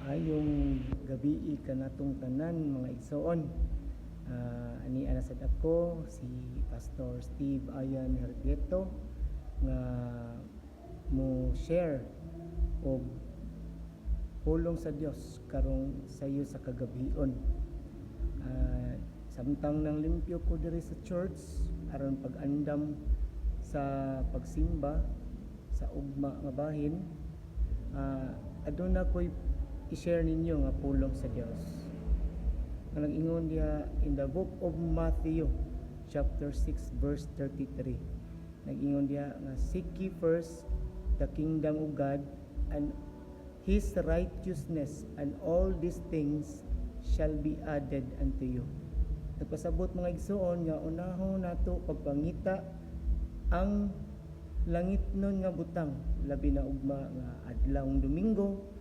Maayong gabi kanatong tanan mga igsoon. Ani ana sad ako si Pastor Steve Ayan Hergeto nga mo share og pulong sa Dios karong sayo sa kagabion. Samtang nang limpyo ko diri sa church aron pag-andam sa pagsimba sa ugma nga bahin, aduna ko'y i-share ninyo nga pulong sa Dios. Ang nag-ingon diha in the book of Matthew chapter 6 verse 33. Nag-ingon diha nga seek ye first the kingdom of God and His righteousness, and all these things shall be added unto you. Nagpasabot mga igsoon nga unahon nato pagpangita ang langit nun nga butang, labi na ugma nga adlawng Domingo